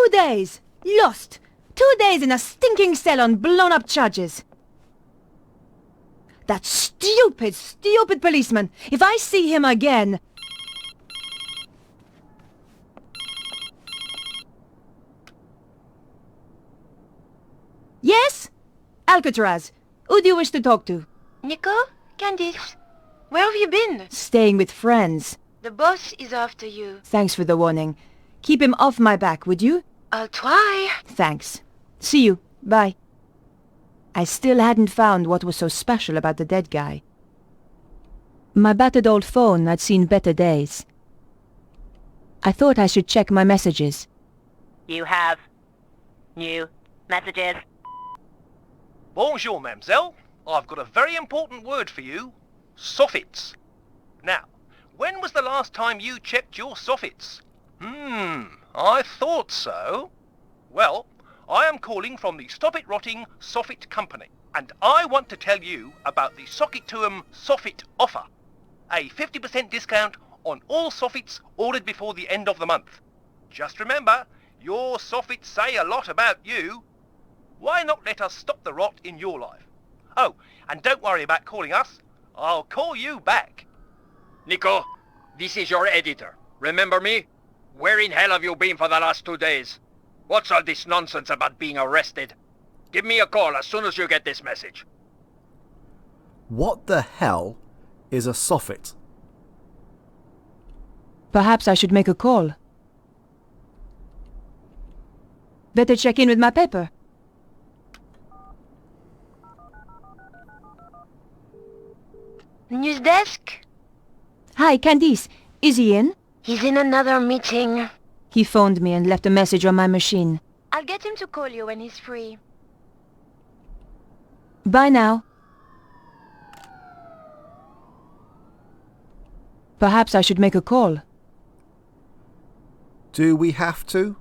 2 days! Lost! 2 days in a stinking cell on blown-up charges. That stupid, stupid policeman! If I see him again... Yes? Alcatraz. Who do you wish to talk to? Nico? Candice? Where have you been? Staying with friends. The boss is after you. Thanks for the warning. Keep him off my back, would you? I'll try. Thanks. See you. Bye. I still hadn't found what was so special about the dead guy. My battered old phone had seen better days. I thought I should check my messages. You have new messages. Bonjour, mademoiselle. I've got a very important word for you. Soffits. Now, when was the last time you checked your soffits? I thought so. Well, I am calling from the Stop It Rotting Soffit Company, and I want to tell you about the Sock It To 'em Soffit offer. A 50% discount on all soffits ordered before the end of the month. Just remember, your soffits say a lot about you. Why not let us stop the rot in your life? Oh, and don't worry about calling us. I'll call you back. Nico, this is your editor. Remember me? Where in hell have you been for the last 2 days? What's all this nonsense about being arrested? Give me a call as soon as you get this message. What the hell is a soffit? Perhaps I should make a call. Better check in with my paper. News desk? Hi, Candice. Is he in? He's in another meeting. He phoned me and left a message on my machine. I'll get him to call you when he's free. Bye now. Perhaps I should make a call. Do we have to?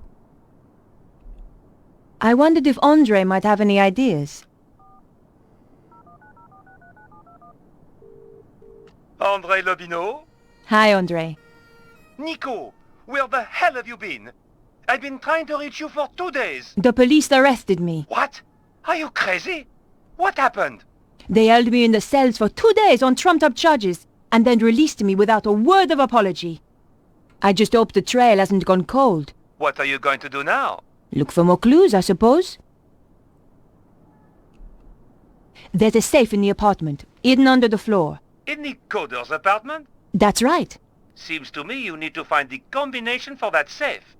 I wondered if Andre might have any ideas. André Lobineau? Hi, Andre. Nico, where the hell have you been? I've been trying to reach you for 2 days. The police arrested me. What? Are you crazy? What happened? They held me in the cells for 2 days on trumped-up charges, and then released me without a word of apology. I just hope the trail hasn't gone cold. What are you going to do now? Look for more clues, I suppose. There's a safe in the apartment, hidden under the floor. In the coder's apartment? That's right. Seems to me you need to find the combination for that safe.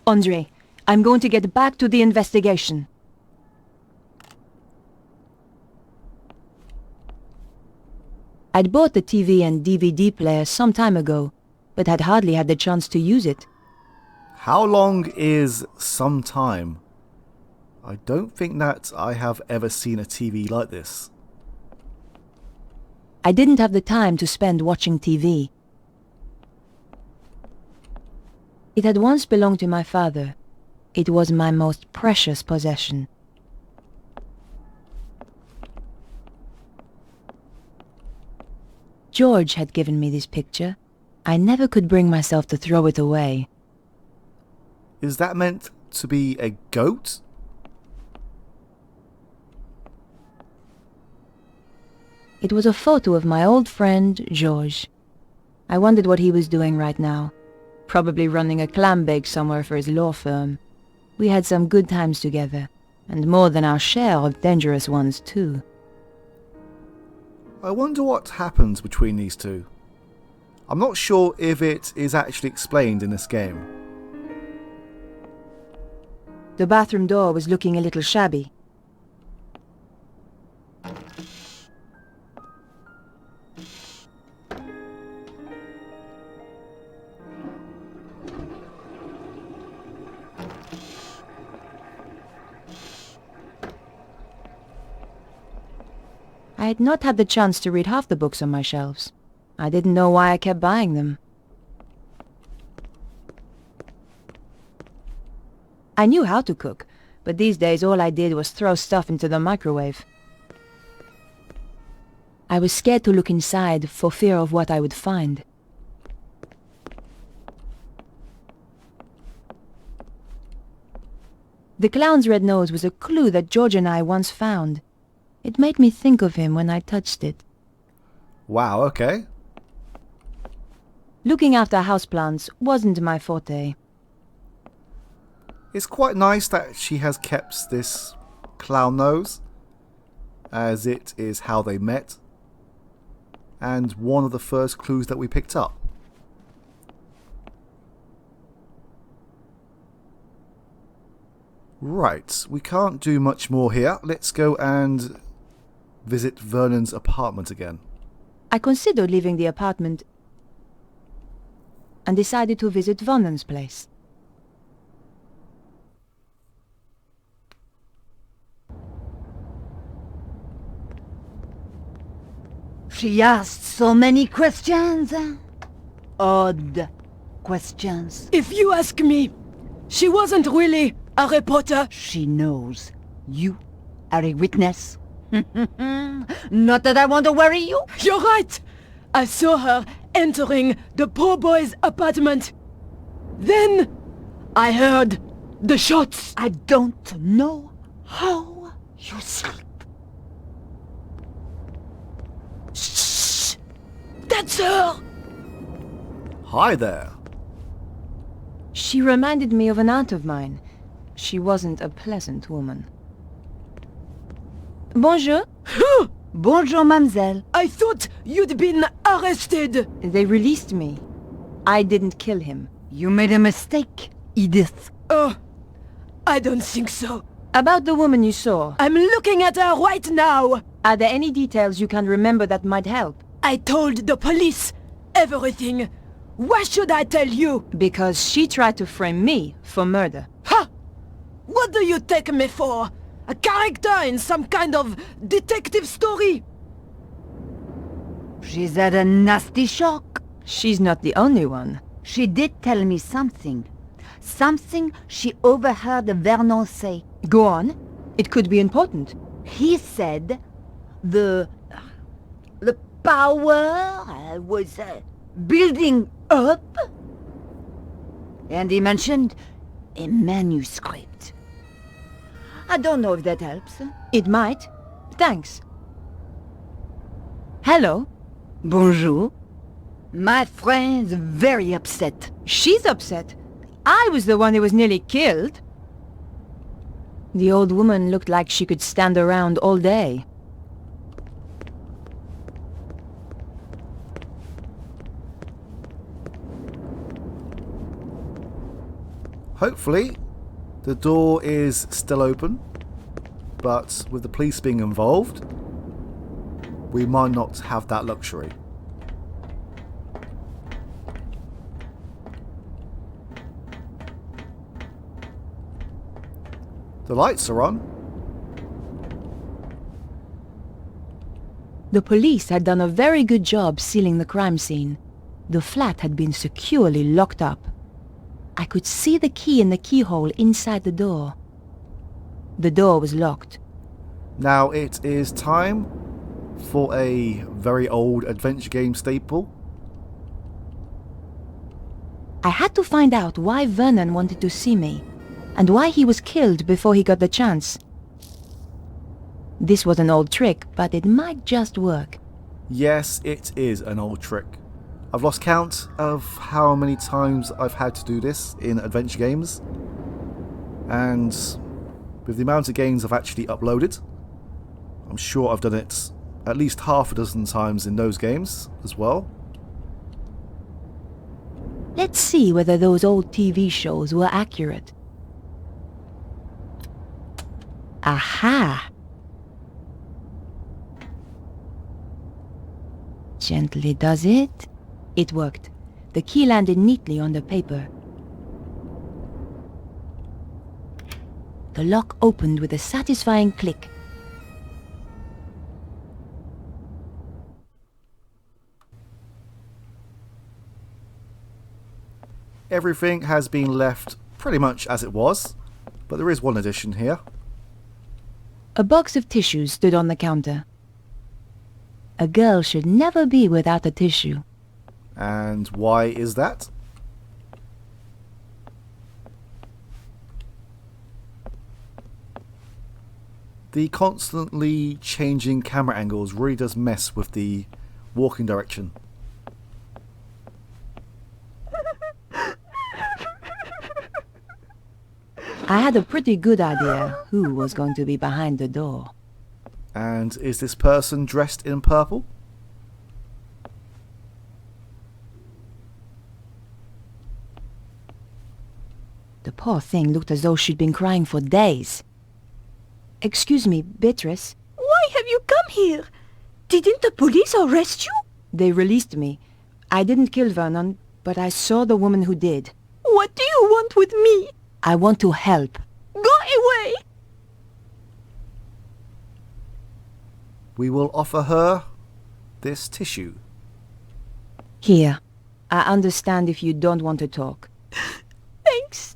Andre, I'm going to get back to the investigation. I'd bought the TV and DVD player some time ago, but had hardly had the chance to use it. How long is some time? I don't think that I have ever seen a TV like this. I didn't have the time to spend watching TV. It had once belonged to my father. It was my most precious possession. George had given me this picture. I never could bring myself to throw it away. Is that meant to be a goat? It was a photo of my old friend, George. I wondered what he was doing right now. Probably running a clam bake somewhere for his law firm. We had some good times together, and more than our share of dangerous ones too. I wonder what happens between these two. I'm not sure if it is actually explained in this game. The bathroom door was looking a little shabby. I had not had the chance to read half the books on my shelves. I didn't know why I kept buying them. I knew how to cook, but these days all I did was throw stuff into the microwave. I was scared to look inside for fear of what I would find. The clown's red nose was a clue that George and I once found. It made me think of him when I touched it. Wow, okay. Looking after houseplants wasn't my forte. It's quite nice that she has kept this clown nose, as it is how they met, and one of the first clues that we picked up. Right, we can't do much more here. Let's go and visit Vernon's apartment again. I considered leaving the apartment and decided to visit Vernon's place. She asked so many questions. Odd questions. If you ask me, she wasn't really a reporter. She knows you are a witness. Not that I want to worry you. You're right. I saw her entering the poor boy's apartment. Then I heard the shots. I don't know how you sleep. Shh! That's her! Hi there. She reminded me of an aunt of mine. She wasn't a pleasant woman. Bonjour. Bonjour, mademoiselle. I thought you'd been arrested. They released me. I didn't kill him. You made a mistake, Edith. Oh, I don't think so. About the woman you saw, I'm looking at her right now. are there any details you can remember that might help? I told the police everything. Why should I tell you? Because she tried to frame me for murder. Ha! What do you take me for? A character in some kind of detective story? She's had a nasty shock. She's not the only one. She did tell me something. Something she overheard Vernon say. Go on. It could be important. He said the power was building up. And he mentioned a manuscript. I don't know if that helps. It might. Thanks. Hello. Bonjour. My friend's very upset. She's upset. I was the one who was nearly killed. The old woman looked like she could stand around all day. Hopefully, the door is still open, but with the police being involved, we might not have that luxury. The lights are on. The police had done a very good job sealing the crime scene. The flat had been securely locked up. I could see the key in the keyhole inside the door. The door was locked. Now it is time for a very old adventure game staple. I had to find out why Vernon wanted to see me, and why he was killed before he got the chance. This was an old trick, but it might just work. Yes, it is an old trick. I've lost count of how many times I've had to do this in adventure games, and with the amount of games I've actually uploaded, I'm sure I've done it at least half a dozen times in those games as well. Let's see whether those old TV shows were accurate. Aha! Gently does it. It worked. The key landed neatly on the paper. The lock opened with a satisfying click. Everything has been left pretty much as it was, but there is one addition here. A box of tissues stood on the counter. A girl should never be without a tissue. And why is that? The constantly changing camera angles really does mess with the walking direction. I had a pretty good idea who was going to be behind the door. And is this person dressed in purple? The poor thing looked as though she'd been crying for days. Excuse me, Beatrice. Why have you come here? Didn't the police arrest you? They released me. I didn't kill Vernon, but I saw the woman who did. What do you want with me? I want to help. Go away! We will offer her this tissue. Here. I understand if you don't want to talk. Thanks.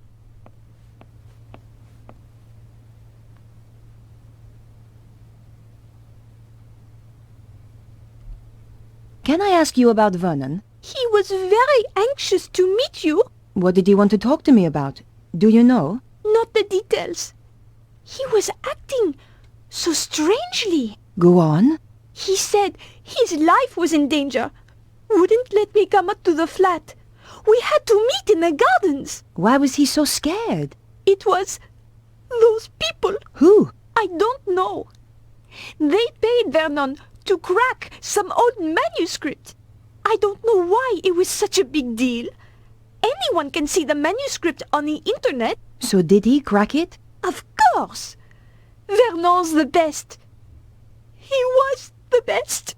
Can I ask you about Vernon? He was very anxious to meet you. What did he want to talk to me about? Do you know? Not the details. He was acting so strangely. Go on. He said his life was in danger. Wouldn't let me come up to the flat. We had to meet in the gardens. Why was he so scared? It was those people. Who? I don't know. They paid Vernon to crack some old manuscript. I don't know why it was such a big deal. Anyone can see the manuscript on the internet. So did he crack it? Of course. Vernon's the best. He was the best.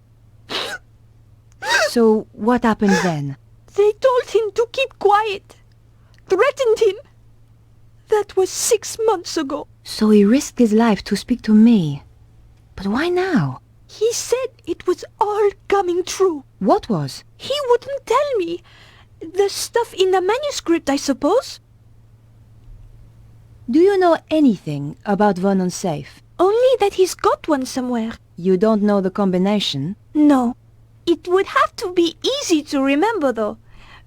So what happened then? They told him to keep quiet. Threatened him. That was 6 months ago. So he risked his life to speak to me. But why now? He said it was all coming true. What was? He wouldn't tell me. The stuff in the manuscript, I suppose. Do you know anything about Vernon's safe? Only that he's got one somewhere. You don't know the combination? No. It would have to be easy to remember, though.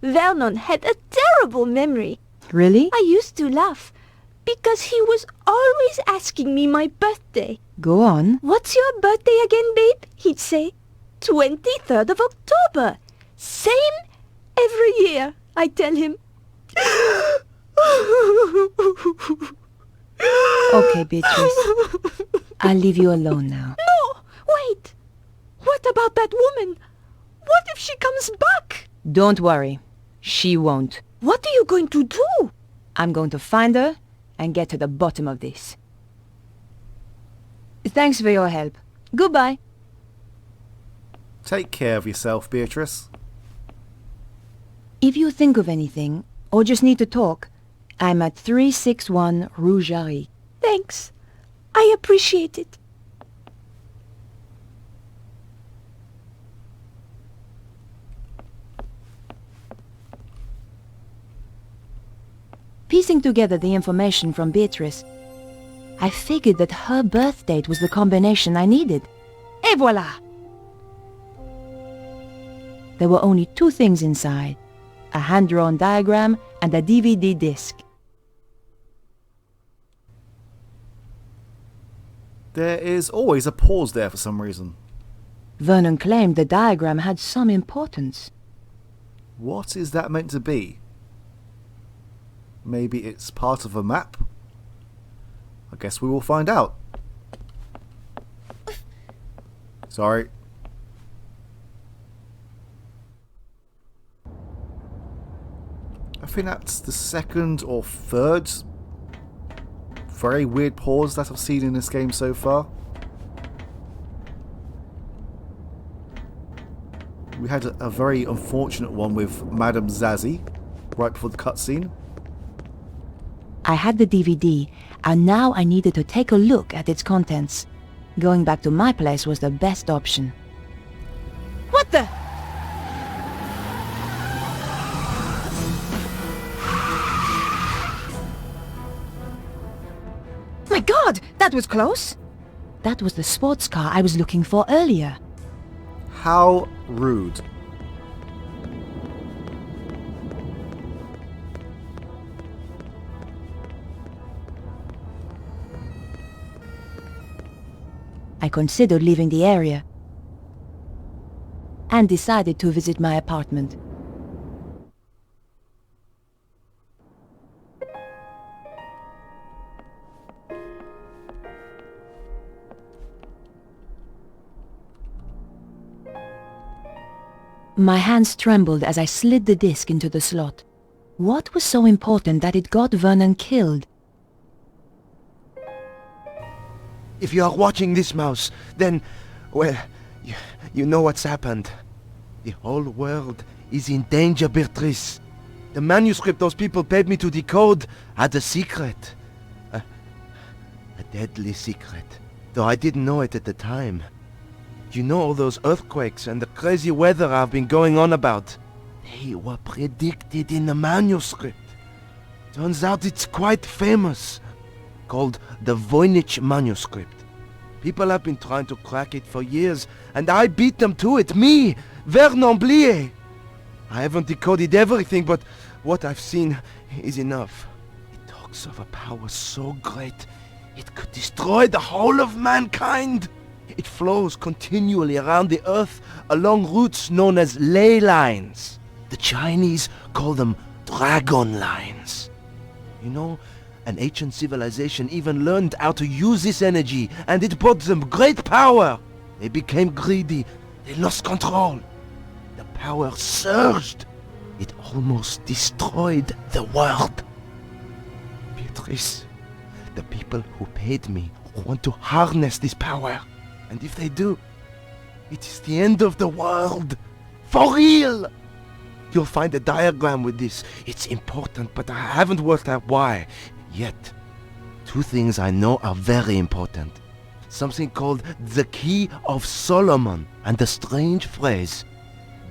Vernon had a terrible memory. Really? I used to laugh, because he was always asking me my birthday. Go on. What's your birthday again, babe? He'd say. 23rd of October. Same every year, I tell him. Okay, Beatrice. I'll leave you alone now. No! Wait! What about that woman? What if she comes back? Don't worry. She won't. What are you going to do? I'm going to find her and get to the bottom of this. Thanks for your help. Goodbye. Take care of yourself, Beatrice. If you think of anything, or just need to talk, I'm at 361 Rue Jarry. Thanks. I appreciate it. Piecing together the information from Beatrice, I figured that her birth date was the combination I needed. Et voila! There were only two things inside, a hand-drawn diagram and a DVD disc. There is always a pause there for some reason. Vernon claimed the diagram had some importance. What is that meant to be? Maybe it's part of a map? I guess we will find out. Sorry. I think that's the second or third very weird pause that I've seen in this game so far. We had a very unfortunate one with Madame Zazie right before the cutscene. I had the DVD, and now I needed to take a look at its contents. Going back to my place was the best option. What the? My God, that was close! That was the sports car I was looking for earlier. How rude. I considered leaving the area and decided to visit my apartment. My hands trembled as I slid the disc into the slot. What was so important that it got Vernon killed? If you are watching this, Mouse, then, well, you know what's happened. The whole world is in danger, Beatrice. The manuscript those people paid me to decode had a secret. A deadly secret. Though I didn't know it at the time. You know all those earthquakes and the crazy weather I've been going on about? They were predicted in the manuscript. Turns out it's quite famous. Called the Voynich manuscript. People have been trying to crack it for years, and I beat them to it. Me, Vernon Blier. I haven't decoded everything, but what I've seen is enough. It talks of a power so great, it could destroy the whole of mankind. It flows continually around the earth along routes known as ley lines. The Chinese call them dragon lines. You know, an ancient civilization even learned how to use this energy, and it brought them great power. They became greedy. They lost control. The power surged. It almost destroyed the world. Beatrice, the people who paid me want to harness this power. And if they do, it is the end of the world. For real! You'll find a diagram with this. It's important, but I haven't worked out why. Yet, two things I know are very important. Something called the Key of Solomon, and the strange phrase,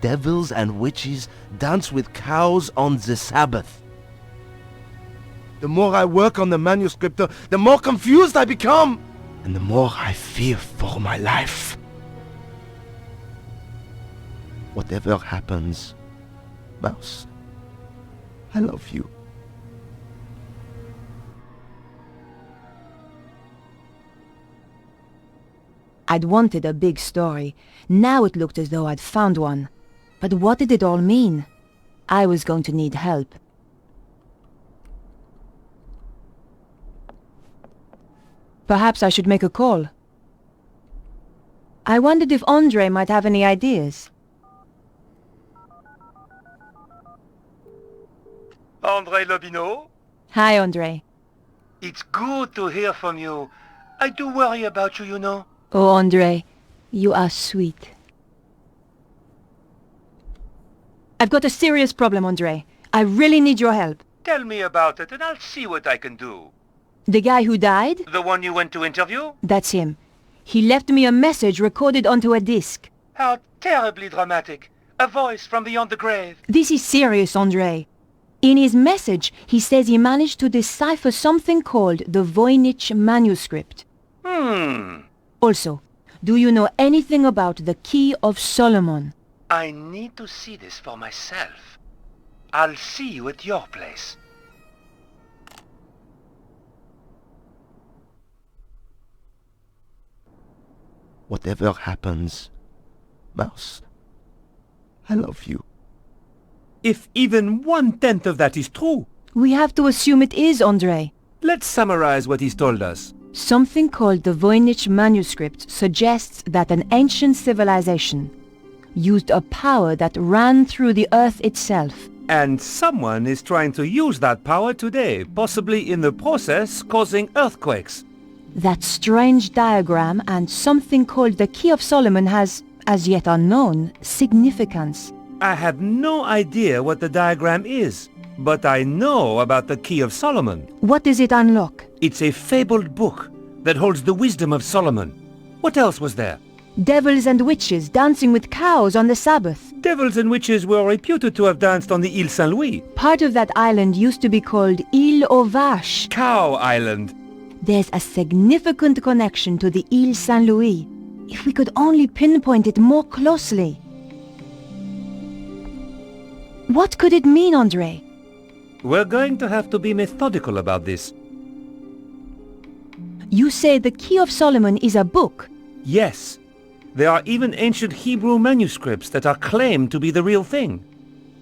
devils and witches dance with cows on the Sabbath. The more I work on the manuscript, the more confused I become, and the more I fear for my life. Whatever happens, Mouse, I love you. I'd wanted a big story. Now it looked as though I'd found one. But what did it all mean? I was going to need help. Perhaps I should make a call. I wondered if Andre might have any ideas. Andre Lobineau? Hi, Andre. It's good to hear from you. I do worry about you, you know. Oh, Andre, you are sweet. I've got a serious problem, Andre. I really need your help. Tell me about it and I'll see what I can do. The guy who died? The one you went to interview? That's him. He left me a message recorded onto a disc. How terribly dramatic. A voice from beyond the grave. This is serious, Andre. In his message, he says he managed to decipher something called the Voynich manuscript. Also, do you know anything about the Key of Solomon? I need to see this for myself. I'll see you at your place. Whatever happens, Mouse, I love you. If even 1/10 of that is true, We have to assume it is, Andre. let's summarize what he's told us. Something called the Voynich manuscript suggests that an ancient civilization used a power that ran through the earth itself. And someone is trying to use that power today, possibly in the process causing earthquakes. That strange diagram and something called the Key of Solomon has, as yet unknown, significance. I have no idea what the diagram is, but I know about the Key of Solomon. What does it unlock? It's a fabled book that holds the wisdom of Solomon. What else was there? Devils and witches dancing with cows on the Sabbath. Devils and witches were reputed to have danced on the Île Saint-Louis. Part of that island used to be called Île aux Vaches. Cow Island. There's a significant connection to the Île Saint-Louis. If we could only pinpoint it more closely. What could it mean, Andre? We're going to have to be methodical about this. You say the Key of Solomon is a book. Yes. There are even ancient Hebrew manuscripts that are claimed to be the real thing.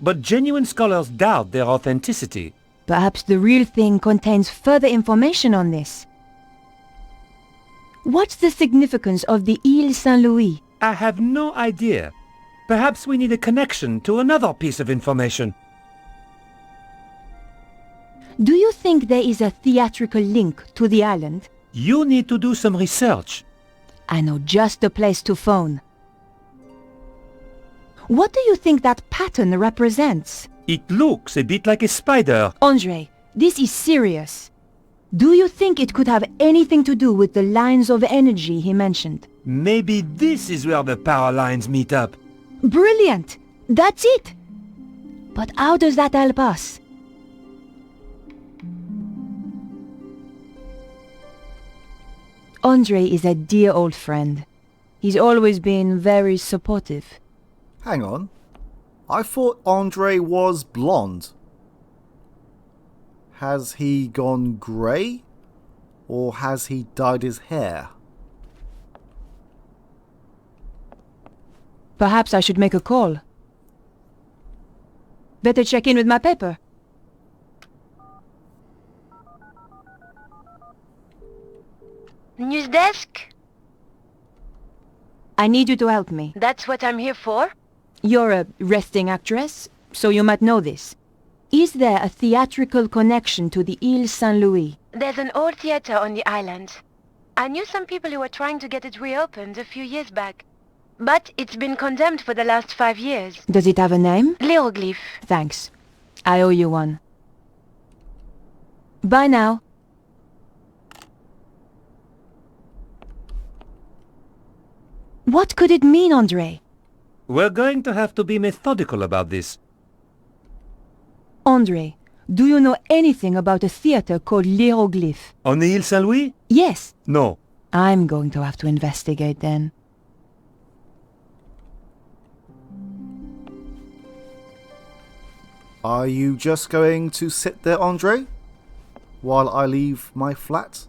But genuine scholars doubt their authenticity. Perhaps the real thing contains further information on this. What's the significance of the Île Saint-Louis? I have no idea. Perhaps we need a connection to another piece of information. Do you think there is a theatrical link to the island? You need to do some research. I know just the place to phone. What do you think that pattern represents? It looks a bit like a spider. Andre, this is serious. Do you think it could have anything to do with the lines of energy he mentioned? Maybe this is where the power lines meet up. Brilliant! That's it! But how does that help us? Andre is a dear old friend. He's always been very supportive. Hang on. I thought Andre was blonde. Has he gone grey? Or has he dyed his hair? Perhaps I should make a call. Better check in with my paper. News desk? I need you to help me. That's what I'm here for. You're a resting actress, so you might know this. Is there a theatrical connection to the Île Saint-Louis? There's an old theater on the island. I knew some people who were trying to get it reopened a few years back. But it's been condemned for the last 5 years. Does it have a name? Hieroglyph. Thanks. I owe you one. Bye now. What could it mean, Andre? We're going to have to be methodical about this. Andre, do you know anything about a theater called Hieroglyph? On the Île Saint-Louis? Yes. No. I'm going to have to investigate then. Are you just going to sit there, Andre? While I leave my flat?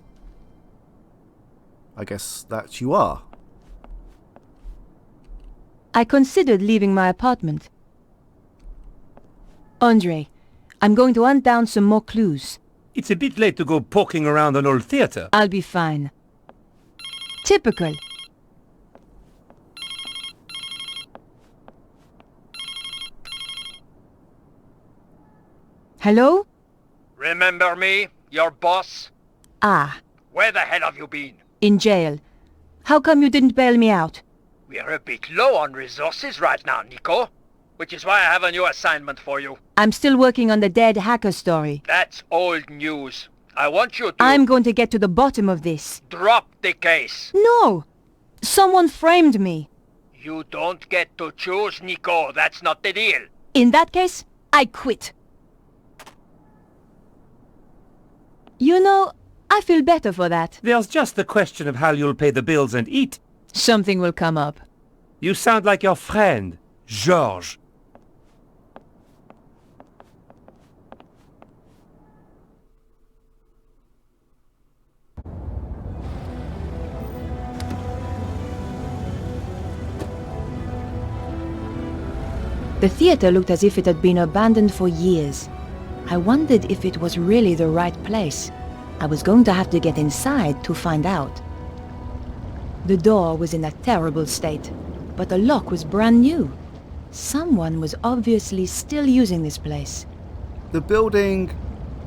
I guess that you are. I considered leaving my apartment. Andre, I'm going to hunt down some more clues. It's a bit late to go poking around an old theater. I'll be fine. Typical. Hello? Remember me? Your boss? Ah, Where the hell have you been? in jail. How come you didn't bail me out? We're a bit low on resources right now, Nico. Which is why I have a new assignment for you. I'm still working on the dead hacker story. That's old news. I want you to... I'm going to get to the bottom of this. Drop the case. No! Someone framed me. You don't get to choose, Nico. That's not the deal. In that case, I quit. You know, I feel better for that. There's just the question of how you'll pay the bills and eat. Something will come up. You sound like your friend, Georges. The theater looked as if it had been abandoned for years. I wondered if it was really the right place. I was going to have to get inside to find out. The door was in a terrible state, but the lock was brand new. Someone was obviously still using this place. The building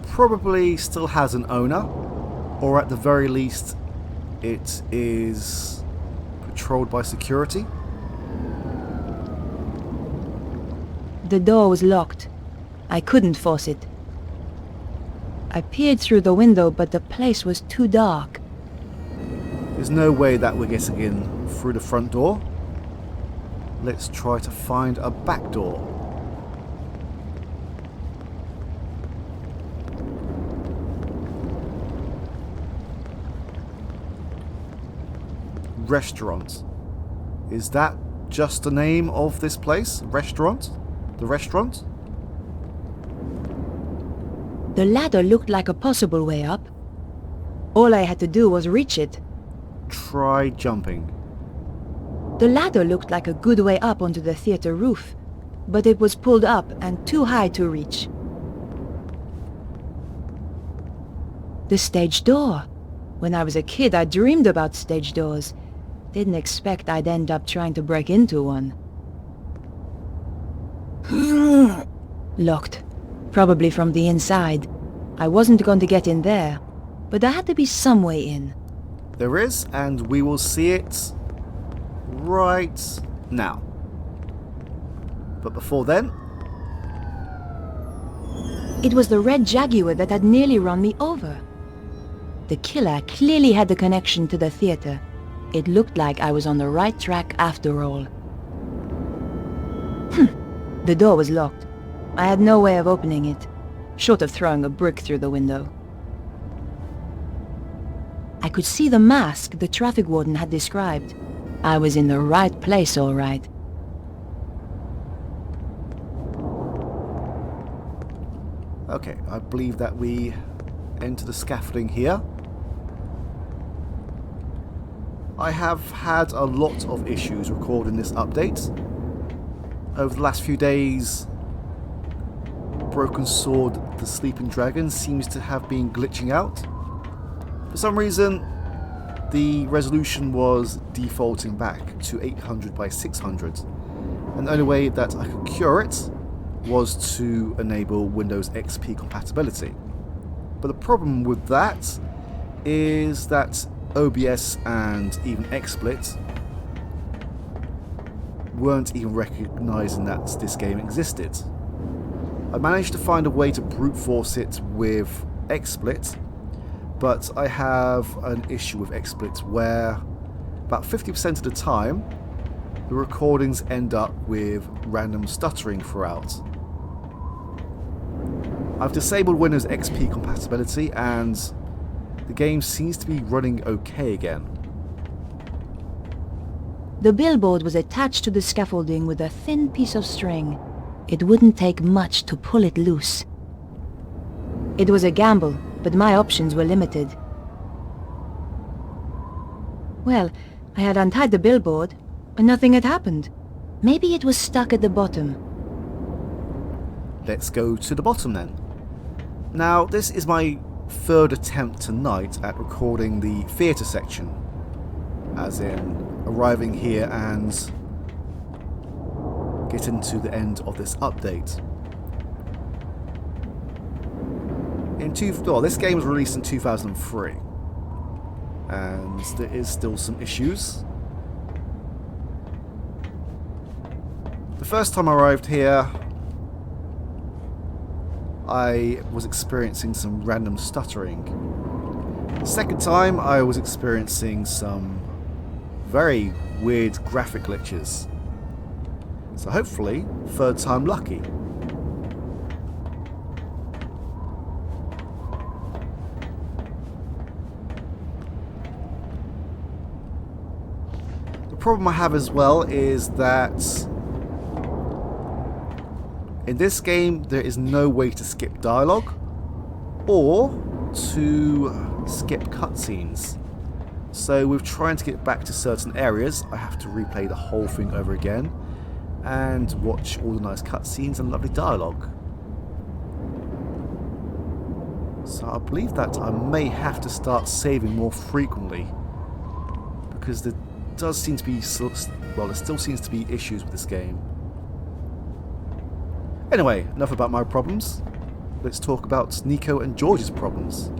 probably still has an owner, or at the very least, it is patrolled by security. The door was locked. I couldn't force it. I peered through the window, but the place was too dark. There's no way that we're getting in through the front door. Let's try to find a back door. Restaurant. Is that just the name of this place? Restaurant? The restaurant? The ladder looked like a possible way up. All I had to do was reach it. Try jumping. The ladder looked like a good way up onto the theater roof, but it was pulled up and too high to reach. The stage door. When I was a kid, I dreamed about stage doors. Didn't expect I'd end up trying to break into one. Locked. Probably from the inside. I wasn't going to get in there, but there had to be some way in. There is, and we will see it right now. But before then... It was the red Jaguar that had nearly run me over. The killer clearly had the connection to the theater. It looked like I was on the right track after all. The door was locked. I had no way of opening it, short of throwing a brick through the window. I could see the mask the traffic warden had described. I was in the right place, all right. Okay, I believe that we enter the scaffolding here. I have had a lot of issues recording this update. Over the last few days, Broken Sword, the Sleeping Dragon, seems to have been glitching out. For some reason, the resolution was defaulting back to 800 by 600, and the only way that I could cure it was to enable Windows XP compatibility. But the problem with that is that OBS and even XSplit weren't even recognizing that this game existed. I managed to find a way to brute force it with XSplit, but I have an issue with XSplit where about 50% of the time the recordings end up with random stuttering throughout. I've disabled Windows XP compatibility and the game seems to be running okay again. The billboard was attached to the scaffolding with a thin piece of string. It wouldn't take much to pull it loose. It was a gamble, but my options were limited. Well, I had untied the billboard, and nothing had happened. Maybe it was stuck at the bottom. Let's go to the bottom then. Now, this is my third attempt tonight at recording the theatre section, as in arriving here and getting to the end of this update. This game was released in 2003, and there is still some issues. The first time I arrived here, I was experiencing some random stuttering. The second time, I was experiencing some very weird graphic glitches. So hopefully, third time lucky. The problem I have as well is that in this game, there is no way to skip dialogue or to skip cutscenes. So with trying to get back to certain areas, I have to replay the whole thing over again and watch all the nice cutscenes and lovely dialogue. So I believe that I may have to start saving more frequently, because there does seem to be, well, there still seems to be issues with this game. Anyway, enough about my problems. Let's talk about Nico and George's problems.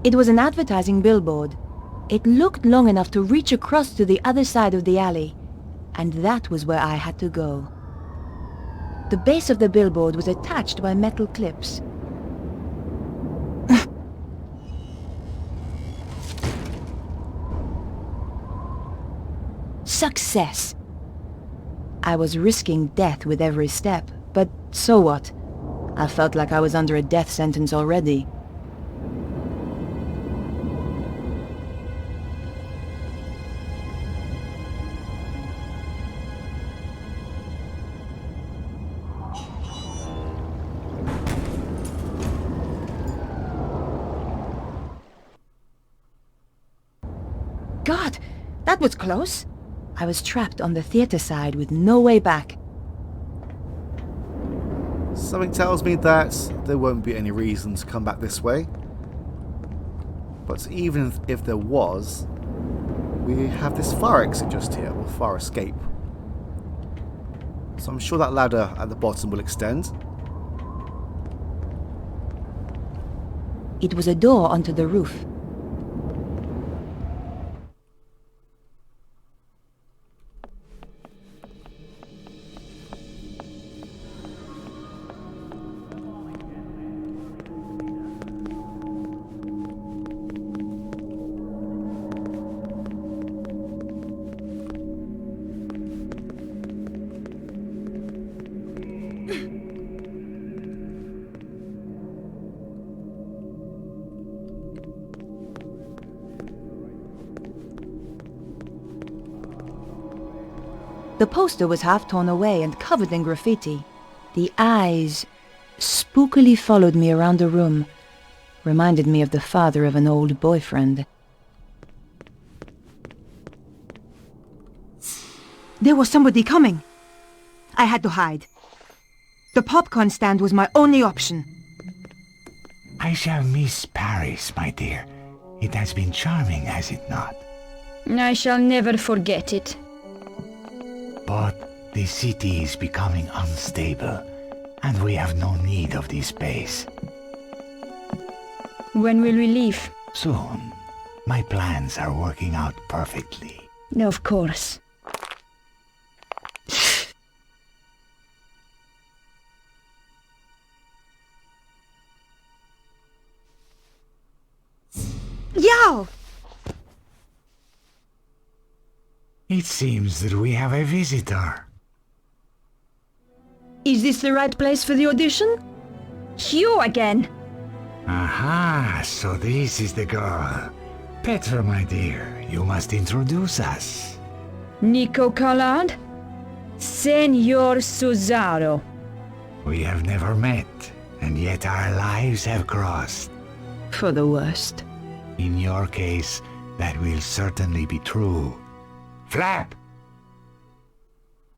It was an advertising billboard. It looked long enough to reach across to the other side of the alley, and that was where I had to go. The base of the billboard was attached by metal clips. Success! I was risking death with every step, but so what? I felt like I was under a death sentence already. God, That was close. I was trapped on the theatre side with no way back. Something tells me that there won't be any reason to come back this way. But even if there was, we have this fire exit just here, or fire escape. So I'm sure that ladder at the bottom will extend. It was a door onto the roof. The poster was half torn away and covered in graffiti. The eyes spookily followed me around the room, reminded me of the father of an old boyfriend. There was somebody coming. I had to hide. The popcorn stand was my only option. I shall miss Paris, my dear. It has been charming, has it not? I shall never forget it. But the city is becoming unstable, and we have no need of this space. When will we leave? Soon. My plans are working out perfectly. Of course. Yao! It seems that we have a visitor. Is this the right place for the audition? You again! Aha, so this is the girl. Petra, my dear, you must introduce us. Nico Collard? Senor Susaro. We have never met, and yet our lives have crossed. For the worst. In your case, that will certainly be true. Flap!